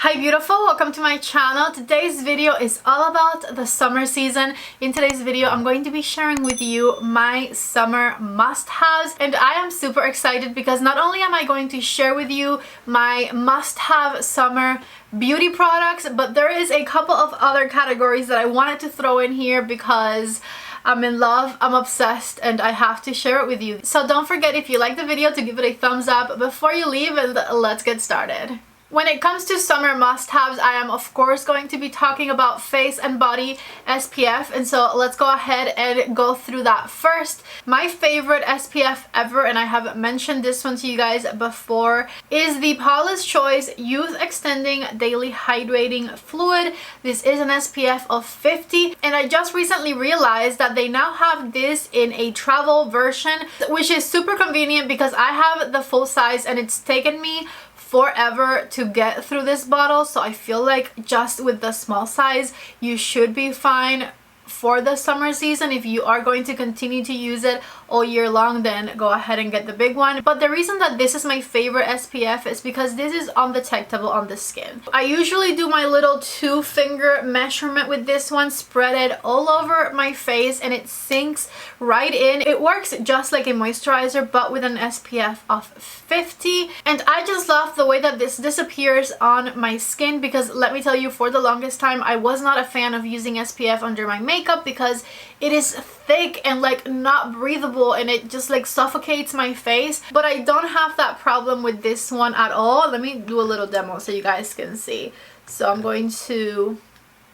Hi beautiful, welcome to my channel. Today's video is all about the summer season. In today's video, I'm going to be sharing with you my summer must-haves, and I am super excited because not only am I going to share with you my must-have summer beauty products, but there is a couple of other categories that I wanted to throw in here because I'm in love, I'm obsessed, and I have to share it with you. So don't forget, if you like the video, to give it a thumbs up before you leave, and let's get started. When it comes to summer must-haves, I am of course going to be talking about face and body SPF, and so let's go ahead and go through that first. My favorite SPF ever, and I have mentioned this one to you guys before, is the Paula's Choice Youth Extending Daily Hydrating Fluid. This is an SPF of 50, and I just recently realized that they now have this in a travel version, which is super convenient because I have the full size and it's taken me forever to get through this bottle, so I feel like just with the small size you should be fine for the summer season. If you are going to continue to use it all year long, then go ahead and get the big one. But the reason that this is my favorite SPF is because this is undetectable on the skin. I usually do my little 2-finger measurement with this one, spread it all over my face, and it sinks right in. It works just like a moisturizer but with an SPF of 50, and I just love the way that this disappears on my skin, because let me tell you, for the longest time I was not a fan of using SPF under my makeup because it is thick and like not breathable, and it just like suffocates my face. But I don't have that problem with this one at all. Let me do a little demo so you guys can see. So I'm going to,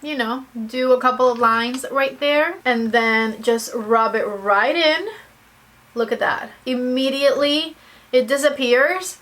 you know, do a couple of lines right there and then just rub it right in. Look at that. Immediately it disappears.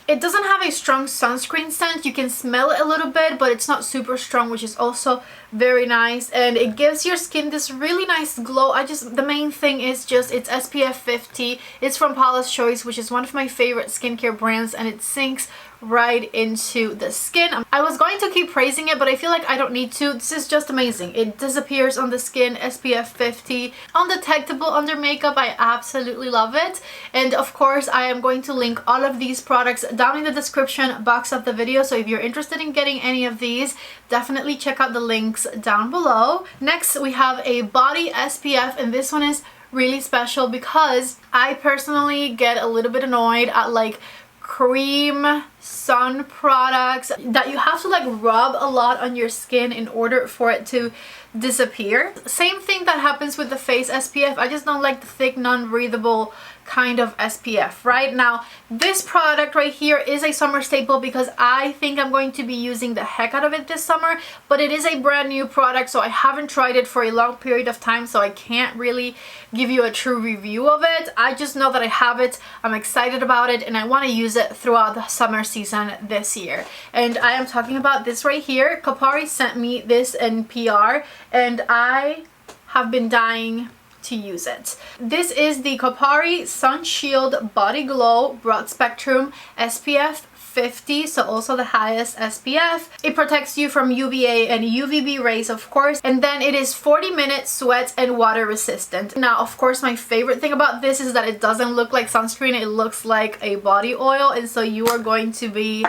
It doesn't have a strong sunscreen scent. You can smell it a little bit, but it's not super strong, which is also very nice, and it gives your skin this really nice glow. The main thing is just it's SPF 50. It's from Paula's Choice, which is one of my favorite skincare brands, and it sinks right into the skin. I was going to keep praising it, but I feel like I don't need to. This is just amazing. It disappears on the skin, SPF 50, undetectable under makeup. I absolutely love it. And of course, I am going to link all of these products down in the description box of the video, so if you're interested in getting any of these, definitely check out the links down below. Next, we have a body SPF, and this one is really special because I personally get a little bit annoyed at like cream sun products that you have to like rub a lot on your skin in order for it to disappear. Same thing that happens with the face SPF. I just don't like the thick, non-breathable kind of SPF. Right now, this product right here is a summer staple because I think I'm going to be using the heck out of it this summer, but it is a brand new product, so I haven't tried it for a long period of time, so I can't really give you a true review of it. I just know that I have it, I'm excited about it, and I want to use it throughout the summer season this year. And I am talking about this right here. Kopari sent me this in PR, and I have been dying to use it. This is the Kopari Sun Shield Body Glow Broad Spectrum SPF 50, so also the highest SPF. It protects you from UVA and UVB rays, of course, and then it is 40-minute sweat and water resistant. Now, of course, my favorite thing about this is that it doesn't look like sunscreen. It looks like a body oil, and so you are going to be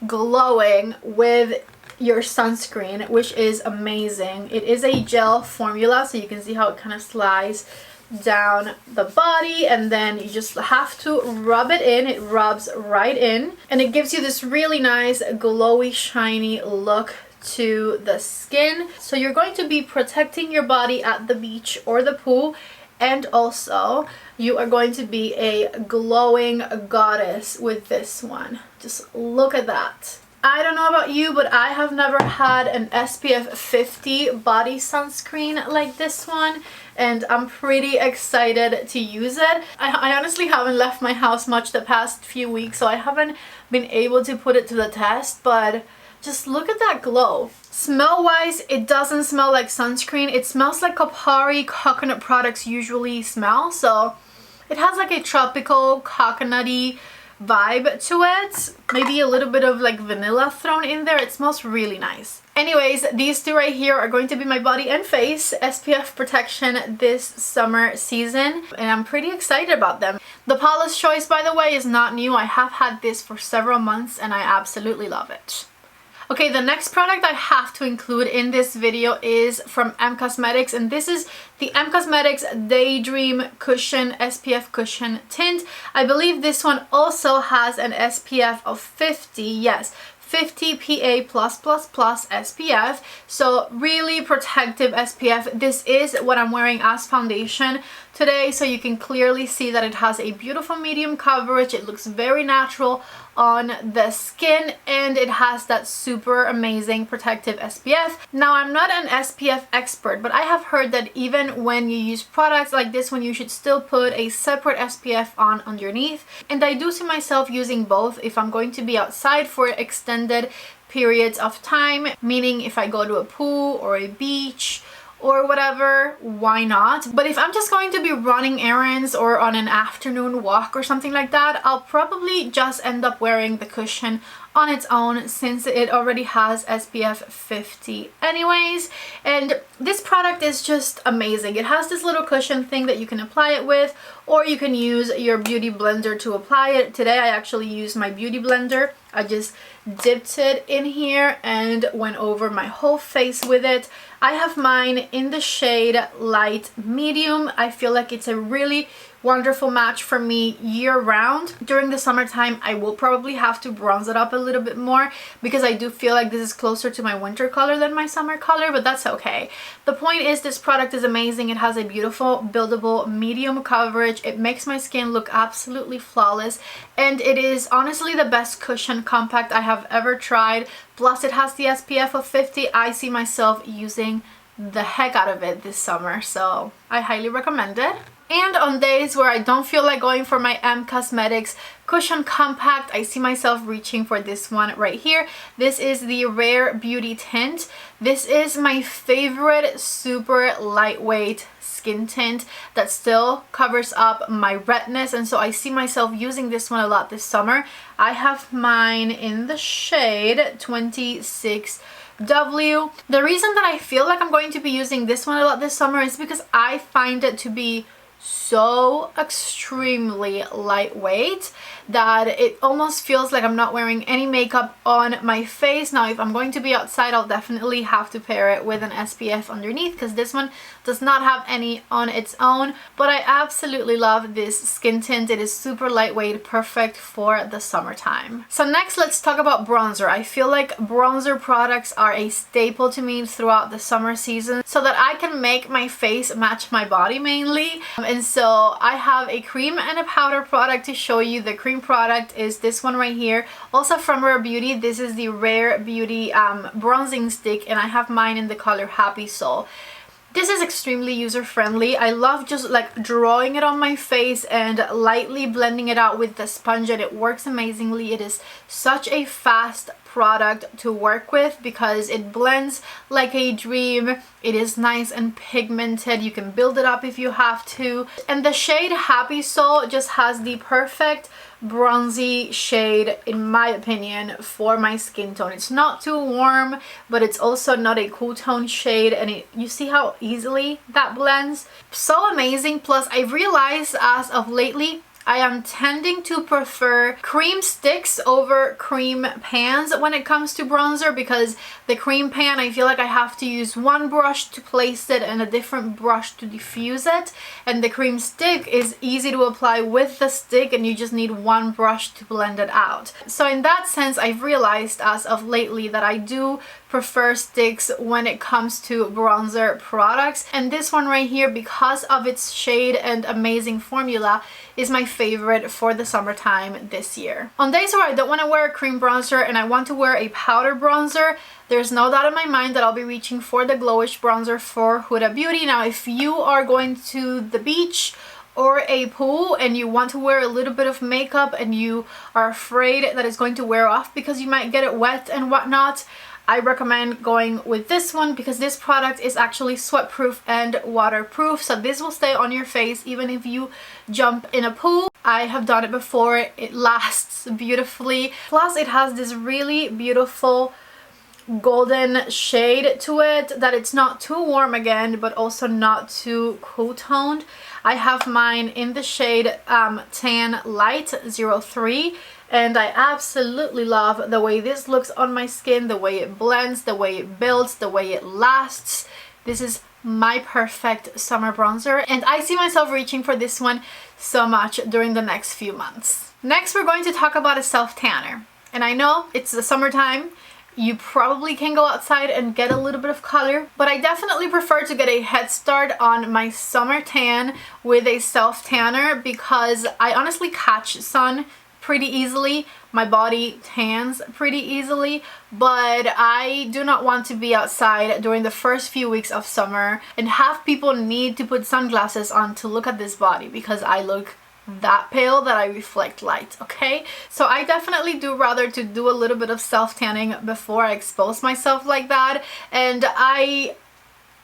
glowing with your sunscreen, which is amazing. It is a gel formula, so you can see how it kind of slides down the body, and then you just have to rub it in. It rubs right in, and it gives you this really nice glowy, shiny look to the skin. So you're going to be protecting your body at the beach or the pool, and also you are going to be a glowing goddess with this one. Just look at that. I don't know about you, but I have never had an SPF 50 body sunscreen like this one, and I'm pretty excited to use it. I honestly haven't left my house much the past few weeks, so I haven't been able to put it to the test, but just look at that glow. Smell wise, it doesn't smell like sunscreen. It smells like Kopari coconut products usually smell, so it has like a tropical coconutty vibe to it, maybe a little bit of like vanilla thrown in there. It smells really nice. Anyways, these two right here are going to be my body and face SPF protection this summer season, and I'm pretty excited about them. The Paula's Choice, by the way, is not new. I have had this for several months and I absolutely love it. Okay, the next product I have to include in this video is from Cosmetics, and this is the Cosmetics Daydream Cushion SPF Cushion Tint. I believe this one also has an SPF of 50, yes, 50 PA+++ SPF, so really protective SPF. This is what I'm wearing as foundation today, so you can clearly see that it has a beautiful medium coverage. It looks very natural on the skin, and it has that super amazing protective SPF. Now, I'm not an SPF expert, but I have heard that even when you use products like this one, you should still put a separate SPF on underneath, and I do see myself using both if I'm going to be outside for extended periods of time, meaning if I go to a pool or a beach or whatever, why not? But if I'm just going to be running errands or on an afternoon walk or something like that, I'll probably just end up wearing the cushion on its own, since it already has SPF 50 anyways. And this product is just amazing. It has this little cushion thing that you can apply it with, or you can use your beauty blender to apply it. Today I actually used my beauty blender. I just dipped it in here and went over my whole face with it. I have mine in the shade light medium. I feel like it's a really wonderful match for me year round. During the summertime, I will probably have to bronze it up a little bit more because I do feel like this is closer to my winter color than my summer color, but that's okay. The point is, this product is amazing. It has a beautiful buildable medium coverage. It makes my skin look absolutely flawless, and it is honestly the best cushion compact I have ever tried. Plus it has the SPF of 50. I see myself using the heck out of it this summer, so I highly recommend it. And on days where I don't feel like going for my Cosmetics Cushion Compact, I see myself reaching for this one right here. This is the Rare Beauty Tint. This is my favorite super lightweight skin tint that still covers up my redness, and so I see myself using this one a lot this summer. I have mine in the shade 26W. The reason that I feel like I'm going to be using this one a lot this summer is because I find it to be so extremely lightweight that it almost feels like I'm not wearing any makeup on my face. Now, if I'm going to be outside, I'll definitely have to pair it with an SPF underneath, because this one does not have any on its own. But I absolutely love this skin tint. It is super lightweight, perfect for the summertime. So next, let's talk about bronzer. I feel like bronzer products are a staple to me throughout the summer season, so that I can make my face match my body mainly. And so I have a cream and a powder product to show you. The cream product is this one right here, also from Rare Beauty. This is the Rare Beauty bronzing stick, and I have mine in the color Happy Soul. This is extremely user-friendly. I love just like drawing it on my face and lightly blending it out with the sponge, and it works amazingly. It is such a fast product to work with because it blends like a dream. It is nice and pigmented. You can build it up if you have to. And the shade Happy Soul just has the perfect bronzy shade, in my opinion, for my skin tone. It's not too warm, but it's also not a cool tone shade, and you see how easily that blends. So amazing. Plus, I've realized as of lately, I am tending to prefer cream sticks over cream pans when it comes to bronzer, because the cream pan, I feel like I have to use one brush to place it and a different brush to diffuse it, and the cream stick is easy to apply with the stick and you just need one brush to blend it out. So in that sense, I've realized as of lately that I do prefer sticks when it comes to bronzer products, and this one right here, because of its shade and amazing formula, is my favorite for the summertime this year. On days where I don't want to wear a cream bronzer and I want to wear a powder bronzer, there's no doubt in my mind that I'll be reaching for the Glowish bronzer for Huda Beauty. Now, if you are going to the beach or a pool and you want to wear a little bit of makeup and you are afraid that it's going to wear off because you might get it wet and whatnot, I recommend going with this one, because this product is actually sweat proof and waterproof, so this will stay on your face even if you jump in a pool. I have done it before. It lasts beautifully. Plus, it has this really beautiful golden shade to it, that it's not too warm again but also not too cool toned. I have mine in the shade Tan Light 03, and I absolutely love the way this looks on my skin, the way it blends, the way it builds, the way it lasts. This is my perfect summer bronzer, and I see myself reaching for this one so much during the next few months. Next, we're going to talk about a self tanner, and I know it's the summertime. You probably can go outside and get a little bit of color, but I definitely prefer to get a head start on my summer tan with a self tanner because I honestly catch sun pretty easily. My body tans pretty easily, but I do not want to be outside during the first few weeks of summer and have people need to put sunglasses on to look at this body because I look that pale that I reflect light, okay? So I definitely do rather to do a little bit of self tanning before I expose myself like that, and I'm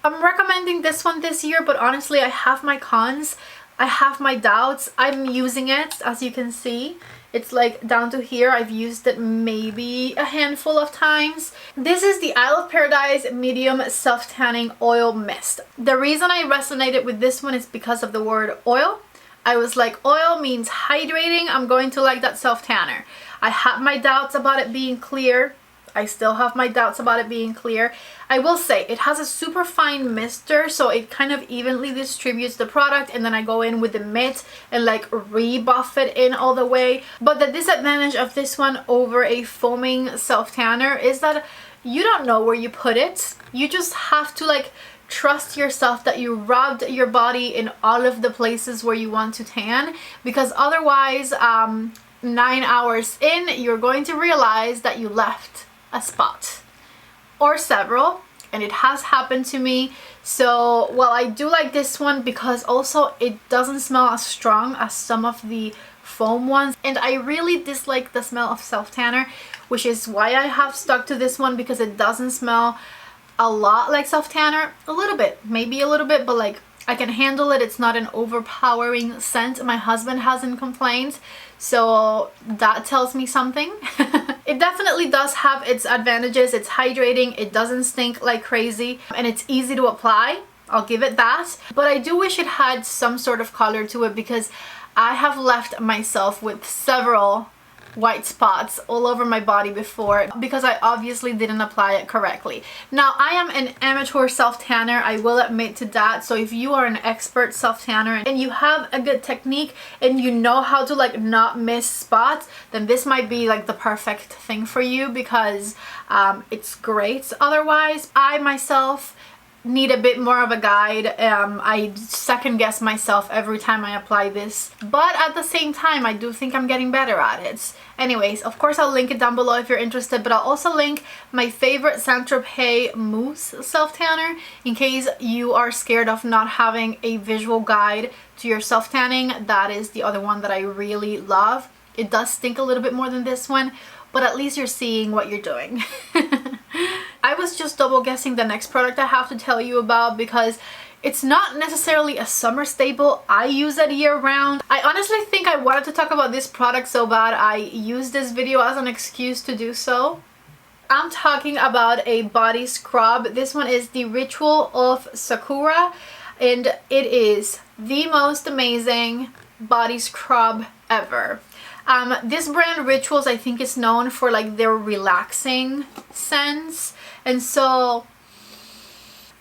recommending this one this year, but honestly I have my cons. I have my doubts. I'm using it, as you can see. It's like down to here. I've used it maybe a handful of times. This is the Isle of Paradise Medium Self Tanning Oil Mist. The reason I resonated with this one is because of the word oil. I was like, oil means hydrating. I'm going to like that self tanner. I had my doubts about it being clear. I still have my doubts about it being clear. I will say it has a super fine mister, so it kind of evenly distributes the product, and then I go in with the mitt and like rebuff it in all the way. But the disadvantage of this one over a foaming self tanner is that you don't know where you put it. You just have to like trust yourself that you rubbed your body in all of the places where you want to tan, because otherwise 9 hours in you're going to realize that you left a spot or several, and it has happened to me. So while I do like this one because also it doesn't smell as strong as some of the foam ones, and I really dislike the smell of self tanner, which is why I have stuck to this one, because it doesn't smell a lot like self tanner. A little bit, maybe a little bit, but like I can handle it. It's not an overpowering scent. My husband hasn't complained, so that tells me something. It definitely does have its advantages. It's hydrating, it doesn't stink like crazy, and it's easy to apply. I'll give it that. But I do wish it had some sort of color to it, because I have left myself with several white spots all over my body before because I obviously didn't apply it correctly. Now, I am an amateur self tanner, I will admit to that. So if you are an expert self tanner and you have a good technique and you know how to like not miss spots, then this might be like the perfect thing for you, because it's great. Otherwise, I myself need a bit more of a guide. I second guess myself every time I apply this, but at the same time I do think I'm getting better at it. Anyways, of course I'll link it down below if you're interested, but I'll also link my favorite Saint-Tropez mousse self tanner in case you are scared of not having a visual guide to your self tanning. That is the other one that I really love. It does stink a little bit more than this one, but at least you're seeing what you're doing. I was just double guessing the next product I have to tell you about because it's not necessarily a summer staple. I use it year round. I honestly think I wanted to talk about this product so bad I used this video as an excuse to do so. I'm talking about a body scrub. This one is the Ritual of Sakura, and it is the most amazing body scrub ever. This brand Rituals, I think, is known for like their relaxing scents, and so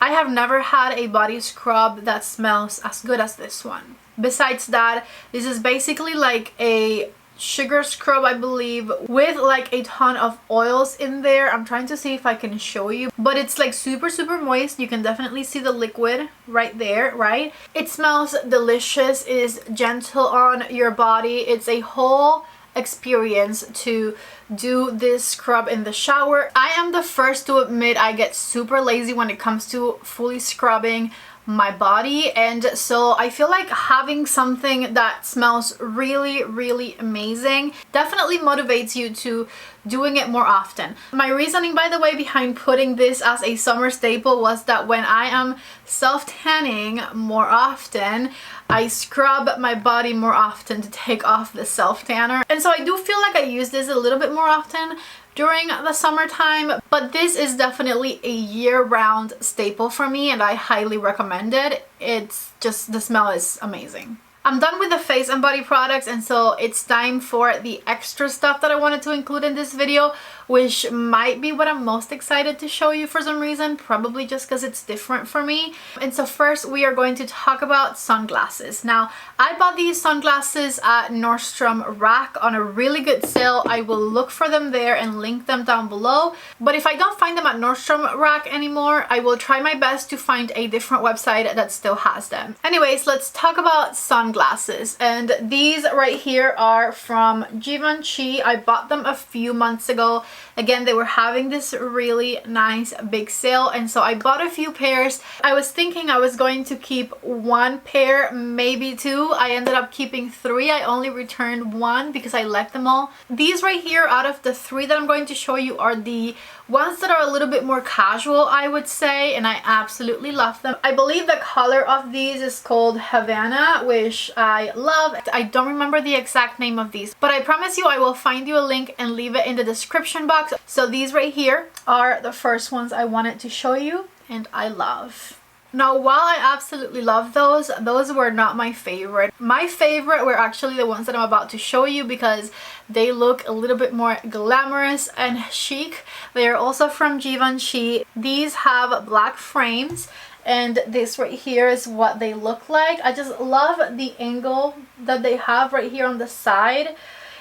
I have never had a body scrub that smells as good as this one. Besides that, this is basically like a sugar scrub, I believe, with like a ton of oils in there. I'm trying to see if I can show you, but it's like super moist. You can definitely see the liquid right there, right? It smells delicious. It is gentle on your body. It's a whole experience to do this scrub in the shower. I am the first to admit I get super lazy when it comes to fully scrubbing my body, and so I feel like having something that smells really amazing definitely motivates you to doing it more often. My reasoning, by the way, behind putting this as a summer staple was that when I am self-tanning more often, I scrub my body more often to take off the self-tanner, and so I do feel like I use this a little bit more often during the summertime, but this is definitely a year-round staple for me and I highly recommend it. It's just, the smell is amazing. I'm done with the face and body products, and so it's time for the extra stuff that I wanted to include in this video, which might be what I'm most excited to show you for some reason, probably just because it's different for me. And so first we are going to talk about sunglasses. Now, I bought these sunglasses at Nordstrom Rack on a really good sale. I will look for them there and link them down below. But if I don't find them at Nordstrom Rack anymore, I will try my best to find a different website that still has them. Anyways, let's talk about sunglasses. And these right here are from Givenchy. I bought them a few months ago. Again, they were having this really nice big sale, and so I bought a few pairs. I was thinking I was going to keep one pair, maybe two. I ended up keeping three. I only returned one because I liked them all. These right here, out of the three that I'm going to show you, are the ones that are a little bit more casual, I would say, and I absolutely love them. I believe the color of these is called Havana, which I love. I don't remember the exact name of these, but I promise you I will find you a link and leave it in the description box. So these right here are the first ones I wanted to show you and I love. Now, while I absolutely love those were not my favorite. My favorite were actually the ones that I'm about to show you because they look a little bit more glamorous and chic. They are also from Givenchy. These have black frames, and this right here is what they look like. I just love the angle that they have right here on the side.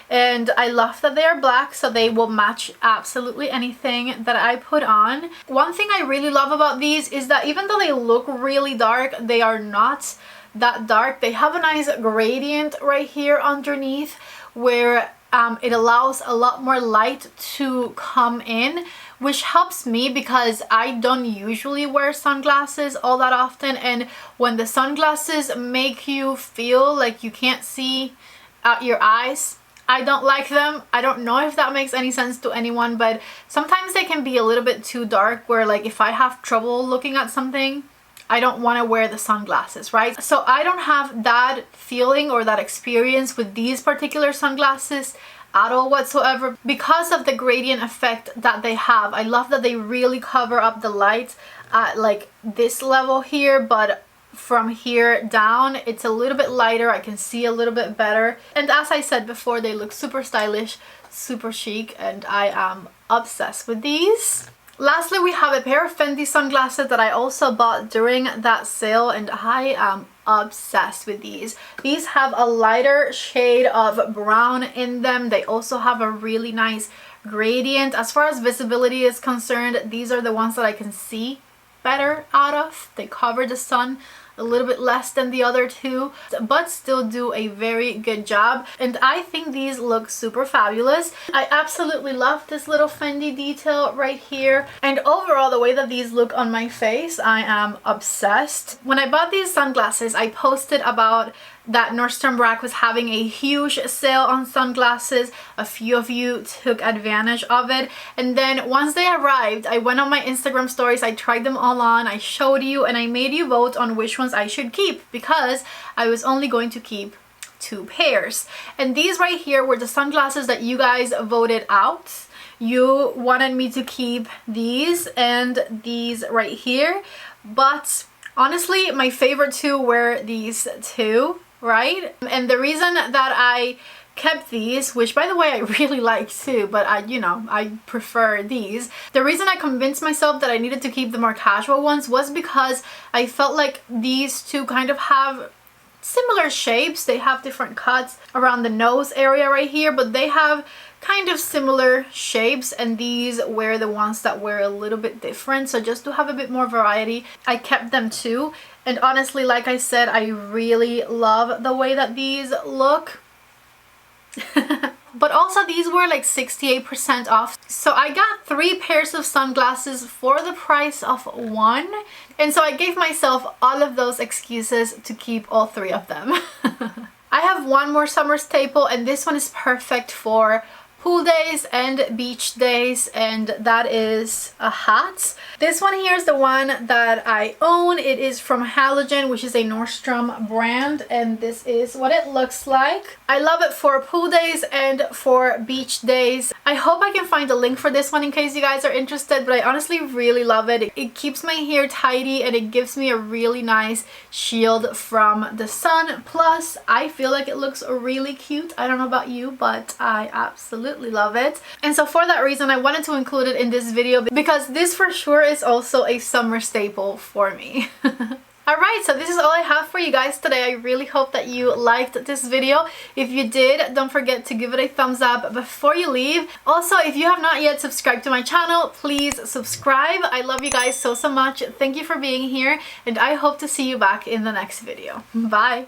And I love that they are black, so they will match absolutely anything that I put on. One thing I really love about these is that even though they look really dark, they are not that dark. They have a nice gradient right here underneath where it allows a lot more light to come in, which helps me because I don't usually wear sunglasses all that often, and when the sunglasses make you feel like you can't see out your eyes, I don't like them. I don't know if that makes any sense to anyone, but sometimes they can be a little bit too dark where, like, if I have trouble looking at something, I don't want to wear the sunglasses, right? So I don't have that feeling or that experience with these particular sunglasses at all whatsoever because of the gradient effect that they have. I love that they really cover up the light at like this level here, but from here down it's a little bit lighter. I can see a little bit better, and as I said before, they look super stylish, super chic, and I am obsessed with these. Lastly, we have a pair of Fendi sunglasses that I also bought during that sale, and I am obsessed with these. These have a lighter shade of brown in them. They also have a really nice gradient. As far as visibility is concerned, these are the ones that I can see better out of. They cover the sun a little bit less than the other two, but still do a very good job, and I think these look super fabulous. I absolutely love this little Fendi detail right here, and overall the way that these look on my face, I am obsessed. When I bought these sunglasses, I posted about that Nordstrom Rack was having a huge sale on sunglasses. A few of you took advantage of it, and then once they arrived, I went on my Instagram stories, I tried them all on, I showed you, and I made you vote on which ones I should keep because I was only going to keep 2 pairs. And these right here were the sunglasses that you guys voted out. You wanted me to keep these and these right here, but honestly my favorite 2 were these 2, right? And the reason that I kept these, which by the way I really like too, but I prefer these. The reason I convinced myself that I needed to keep the more casual ones was because I felt like these 2 kind of have similar shapes. They have different cuts around the nose area right here, but they have kind of similar shapes, and these were the ones that were a little bit different. So just to have a bit more variety, I kept them too. And honestly, like I said, I really love the way that these look. But also these were like 68% off, so I got 3 pairs of sunglasses for the price of 1, and so I gave myself all of those excuses to keep all 3 of them. I have one more summer staple, and this one is perfect for pool days and beach days, and that is a hat. This one here is the one that I own. It is from Halogen, which is a Nordstrom brand, and this is what it looks like. I love it for pool days and for beach days. I hope I can find a link for this one in case you guys are interested, but I honestly really love it. It keeps my hair tidy and it gives me a really nice shield from the sun. Plus, I feel like it looks really cute. I don't know about you, but I absolutely love it. And so for that reason, I wanted to include it in this video because this for sure is also a summer staple for me. Alright, so this is all I have for you guys today. I really hope that you liked this video. If you did, don't forget to give it a thumbs up before you leave. Also, if you have not yet subscribed to my channel, please subscribe. I love you guys so much. Thank you for being here, and I hope to see you back in the next video. Bye!